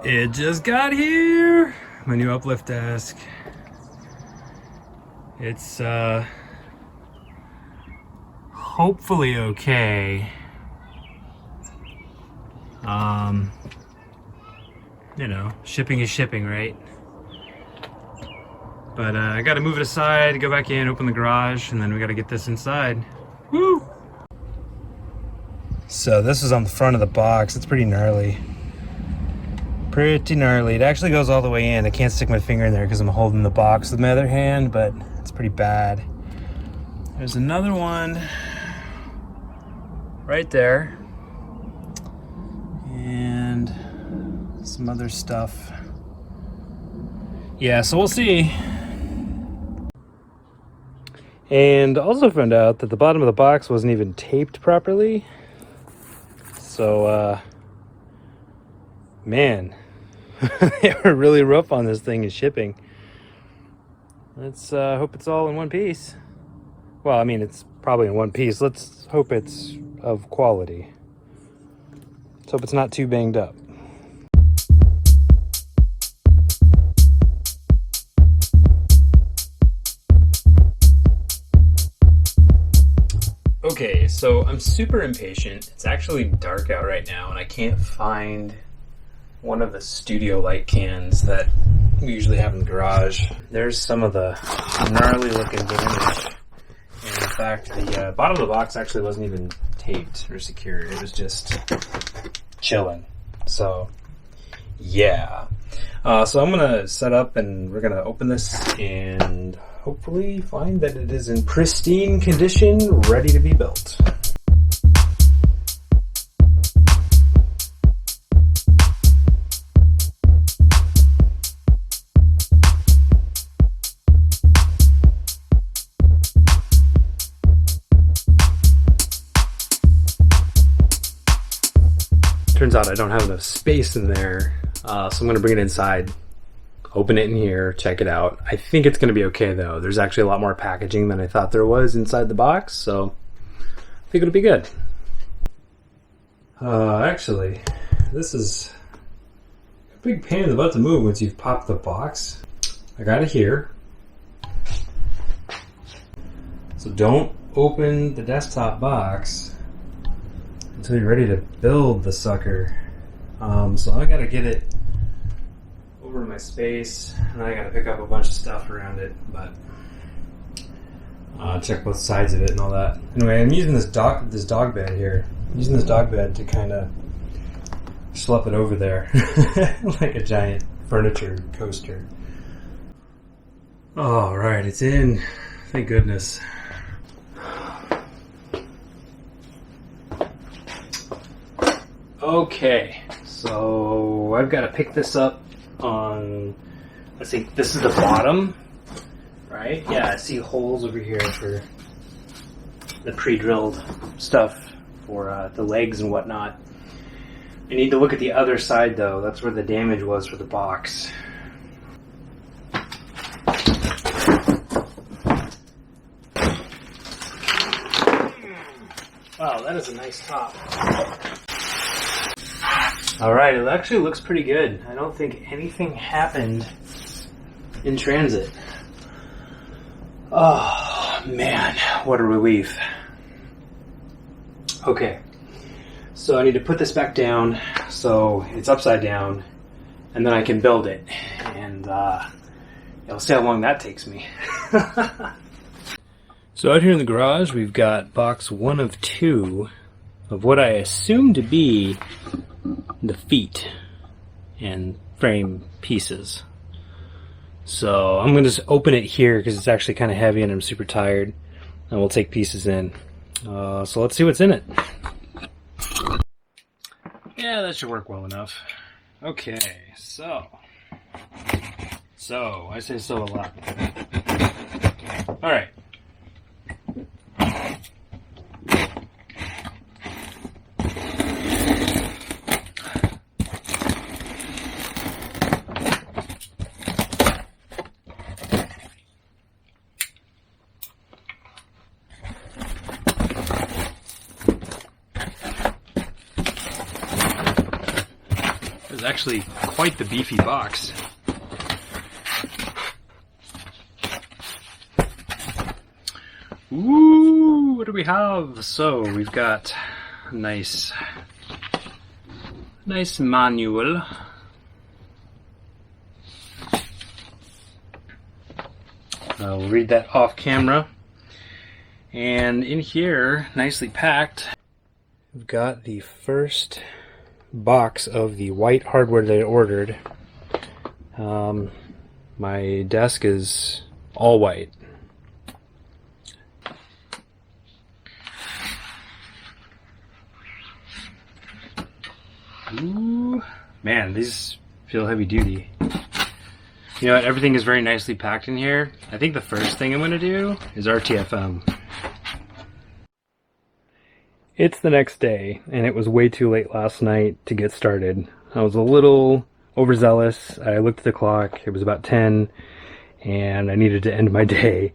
It just got here. My new Uplift desk. It's hopefully okay. You know, shipping is shipping, right? But I gotta move it aside, go back in, open the garage, and then we gotta get this inside. Woo! So this is on the front of the box. It's pretty gnarly. Pretty gnarly. It actually goes all the way in. I can't stick my finger in there because I'm holding the box with my other hand, but it's pretty bad. There's another one right there. And some other stuff. Yeah, so we'll see. And also found out that the bottom of the box wasn't even taped properly. So, man, they were really rough on this thing and shipping. Let's hope it's all in one piece. Well, I mean, it's probably in one piece. Let's hope it's of quality. Let's hope it's not too banged up. Okay, so I'm super impatient. It's actually dark out right now and I can't find one of the studio light cans that we usually have in the garage. There's some of the gnarly looking damage. And in fact, the bottom of the box actually wasn't even taped or secured. It was just chilling. So, yeah. So I'm gonna set up and we're gonna open this and hopefully find that it is in pristine condition, ready to be built. Turns out I don't have enough space in there, so I'm gonna bring it inside. Open it in here, check it out. I think it's going to be okay though. There's actually a lot more packaging than I thought there was inside the box, so I think it'll be good. Actually, this is a big pain in the butt to move once you've popped the box. I got it here. So don't open the desktop box until you're ready to build the sucker. So I gotta get it over my space, and I gotta pick up a bunch of stuff around it, but check both sides of it and all that. Anyway, I'm using this dog bed here. I'm using this dog bed to kind of schlep it over there like a giant furniture coaster. All right, it's in. Thank goodness. Okay, so I've got to pick this up on, I think this is the bottom, right? Yeah, I see holes over here for the pre-drilled stuff for the legs and whatnot. I need to look at the other side though. That's where the damage was for the box. Wow, that is a nice top. Alright, it actually looks pretty good. I don't think anything happened in transit. Oh, man, what a relief. Okay, so I need to put this back down so it's upside down, and then I can build it. And we'll see how long that takes me. So out here in the garage, we've got box 1 of 2 of what I assume to be the feet and frame pieces. So I'm going to just open it here because it's actually kind of heavy and I'm super tired, and we'll take pieces in. So let's see what's in it. Yeah, that should work well enough. Okay, so I say so a lot. Alright. It was actually quite the beefy box. Ooh, what do we have? So we've got a nice manual. We'll read that off camera. And in here, nicely packed, we've got the first box of the white hardware that I ordered. My desk is all white. Ooh, man, these feel heavy duty. You know what, everything is very nicely packed in here. I think the first thing I'm going to do is RTFM. It's the next day, and it was way too late last night to get started. I was a little overzealous. I looked at the clock, it was about 10, and I needed to end my day.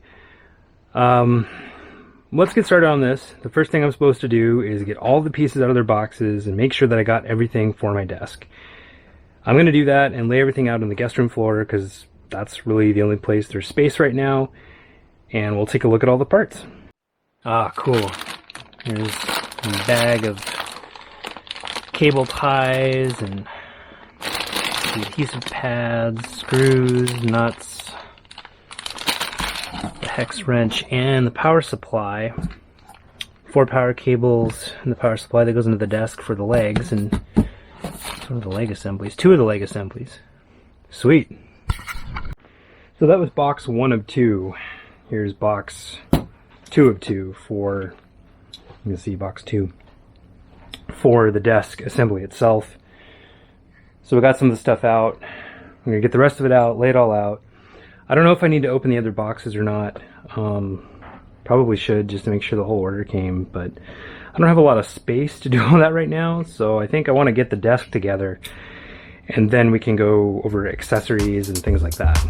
Let's get started on this. The first thing I'm supposed to do is get all the pieces out of their boxes and make sure that I got everything for my desk. I'm going to do that and lay everything out on the guest room floor because that's really the only place there's space right now. And we'll take a look at all the parts. Ah, cool. Here's a bag of cable ties and adhesive pads, screws, nuts, the hex wrench, and the power supply. 4 power cables and the power supply that goes into the desk for the legs, and some of the leg assemblies. 2 of the leg assemblies. Sweet. So that was box 1 of 2. Here's box 2 of 2 for, you can see box 2, for the desk assembly itself. So we got some of the stuff out. I'm going to get the rest of it out, lay it all out. I don't know if I need to open the other boxes or not. Probably should, just to make sure the whole order came, but I don't have a lot of space to do all that right now, so I think I want to get the desk together, and then we can go over accessories and things like that.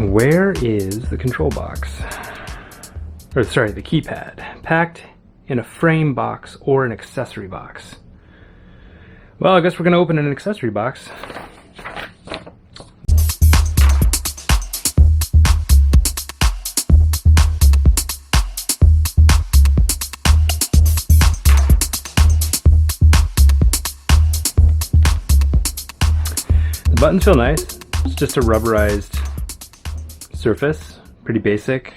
Where is the control box? Or sorry, the keypad. Packed in a frame box or an accessory box. Well, I guess we're going to open an accessory box. The buttons feel nice. It's just a rubberized surface, pretty basic.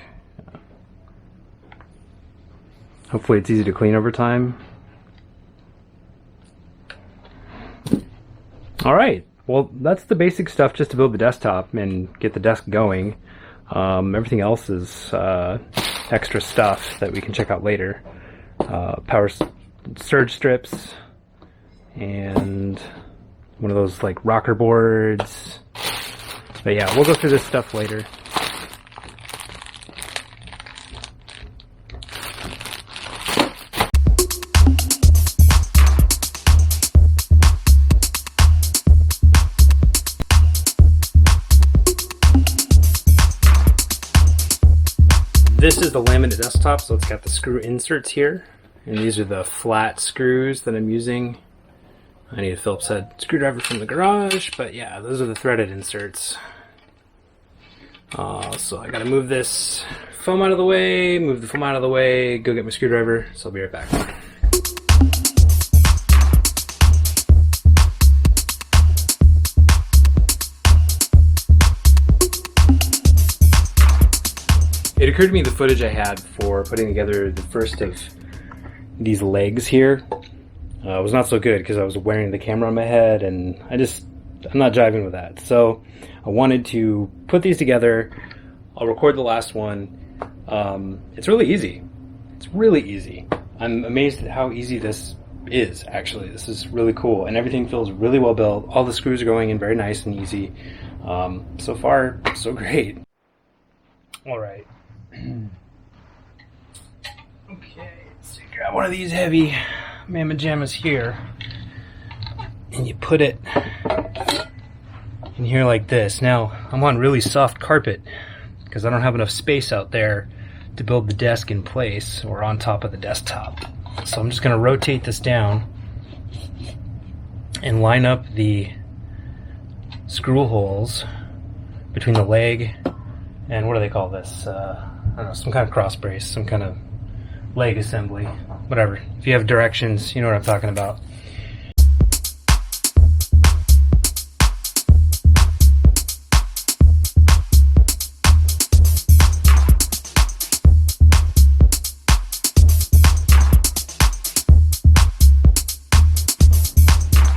Hopefully it's easy to clean over time. Alright, well that's the basic stuff just to build the desktop and get the desk going. Everything else is extra stuff that we can check out later. Power surge strips and one of those like rocker boards. But yeah, we'll go through this stuff later. This is the laminate desktop, so it's got the screw inserts here, and these are the flat screws that I'm using. I need a Phillips head screwdriver from the garage, but yeah, those are the threaded inserts. So I gotta move this foam out of the way, move the foam out of the way, go get my screwdriver, so I'll be right back. It occurred to me the footage I had for putting together the first of these legs here was not so good because I was wearing the camera on my head and I'm not jiving with that. So I wanted to put these together. I'll record the last one It's really easy. It's really easy. I'm amazed at how easy this is, actually. This is really cool, and everything feels really well built. All the screws are going in very nice and easy. So far, so great. All right. Okay, so you grab one of these heavy mamma jammas here, and you put it in here like this. Now, I'm on really soft carpet because I don't have enough space out there to build the desk in place or on top of the desktop. So I'm just going to rotate this down and line up the screw holes between the leg and what do they call this? I don't know, some kind of cross brace, some kind of leg assembly, whatever. If you have directions, you know what I'm talking about.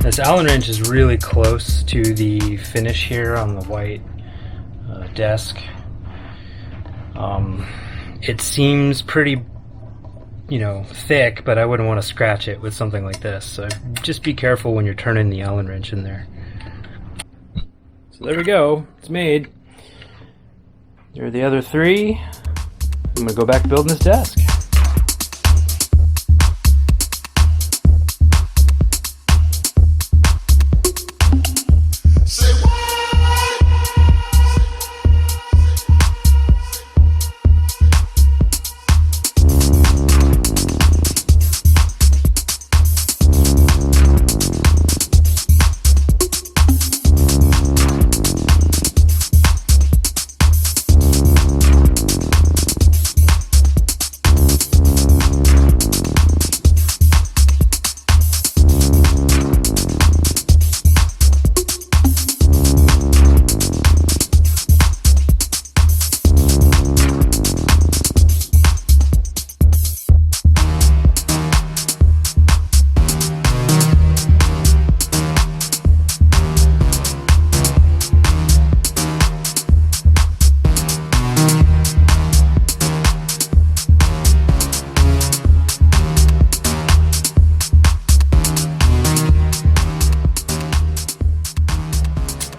This Allen wrench is really close to the finish here on the white desk. It seems pretty, thick, but I wouldn't want to scratch it with something like this. So just be careful when you're turning the Allen wrench in there. So there we go. It's made. There are the other three. I'm going to go back building this desk.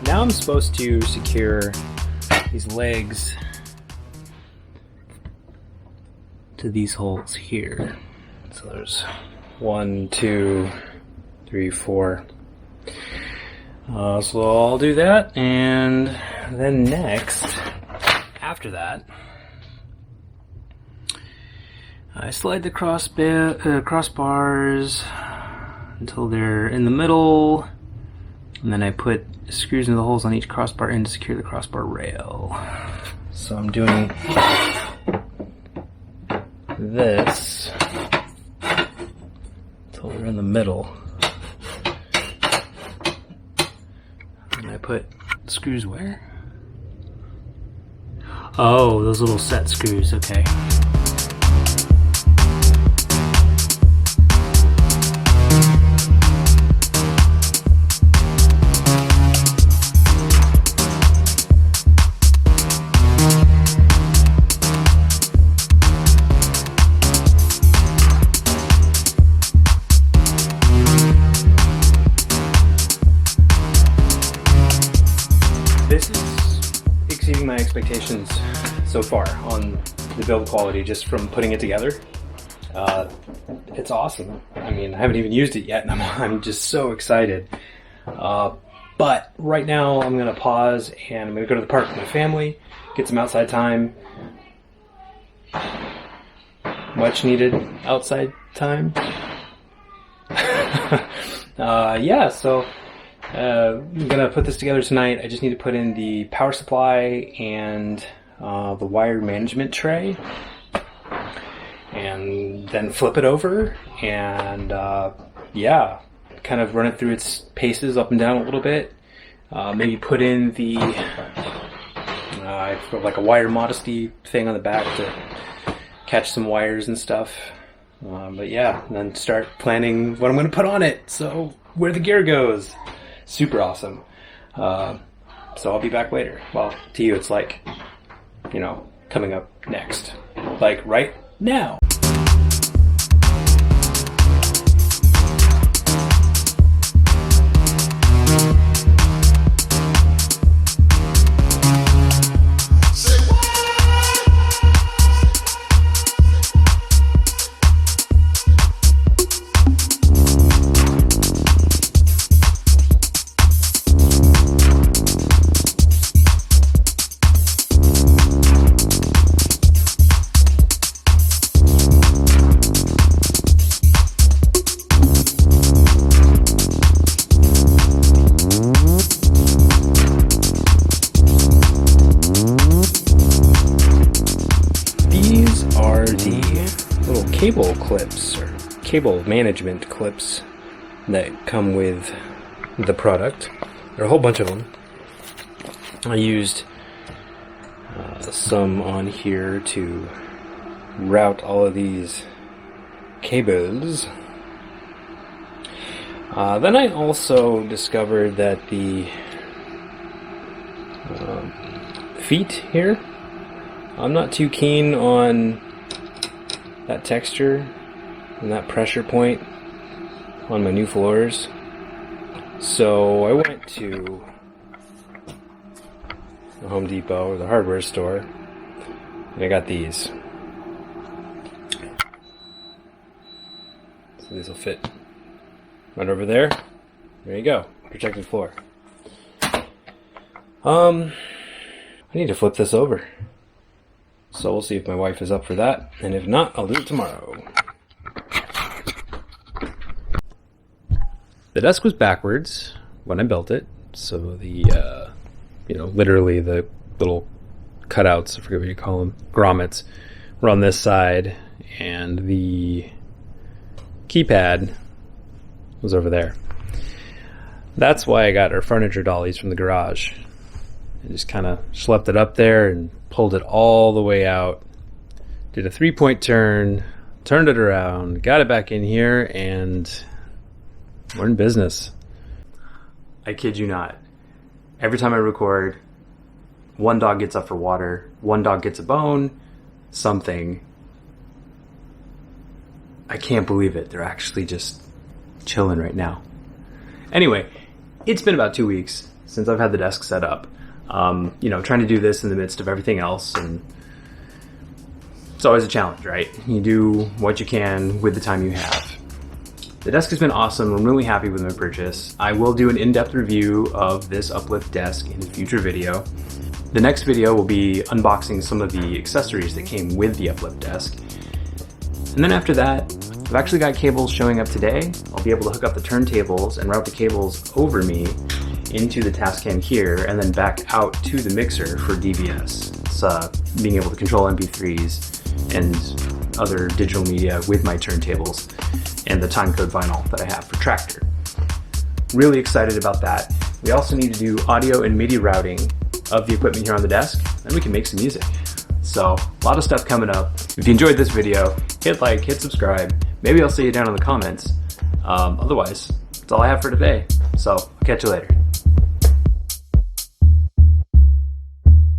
Now I'm supposed to secure these legs to these holes here. So there's 1, 2, 3, 4. So I'll do that, and then next, after that, I slide the crossbars until they're in the middle, and then I put screws into the holes on each crossbar and to secure the crossbar rail. So I'm doing this until they're in the middle. And I put screws where? Oh, those little set screws, okay. This is exceeding my expectations so far on the build quality just from putting it together. It's awesome. I mean, I haven't even used it yet, and I'm just so excited. But right now I'm going to pause and I'm going to go to the park with my family, get some outside time. Much needed outside time. Yeah, so I'm gonna put this together tonight. I just need to put in the power supply and the wire management tray, and then flip it over and yeah, kind of run it through its paces up and down a little bit. Maybe put in the like a wire modesty thing on the back to catch some wires and stuff. But yeah, and then start planning what I'm going to put on it, so where the gear goes. Super awesome. So I'll be back later. Well, to you it's like, coming up next, like right now. Cable clips or cable management clips that come with the product. There are a whole bunch of them. I used some on here to route all of these cables. Then I also discovered that the feet here, I'm not too keen on that texture and that pressure point on my new floors. So I went to the Home Depot or the hardware store and I got these. So these will fit right over there. There you go, protected floor. I need to flip this over. So we'll see if my wife is up for that, and if not, I'll do it tomorrow. The desk was backwards when I built it, so the, literally the little cutouts, I forget what you call them, grommets, were on this side, and the keypad was over there. That's why I got our furniture dollies from the garage. I just kind of schlepped it up there and pulled it all the way out, did a 3-point turn, turned it around, got it back in here, and we're in business. I kid you not. Every time I record, one dog gets up for water, one dog gets a bone, something. I can't believe it. They're actually just chilling right now. Anyway, it's been about 2 weeks since I've had the desk set up. Trying to do this in the midst of everything else, and it's always a challenge, right? You do what you can with the time you have. The desk has been awesome. I'm really happy with my purchase. I will do an in-depth review of this Uplift desk in a future video. The next video will be unboxing some of the accessories that came with the Uplift desk. And then after that, I've actually got cables showing up today. I'll be able to hook up the turntables and route the cables over me into the Tascam here and then back out to the mixer for DVS. It's being able to control MP3s and other digital media with my turntables and the timecode vinyl that I have for Tractor. Really excited about that. We also need to do audio and MIDI routing of the equipment here on the desk, and we can make some music. So a lot of stuff coming up. If you enjoyed this video, hit like, hit subscribe. Maybe I'll see you down in the comments. Otherwise, that's all I have for today. So I'll catch you later.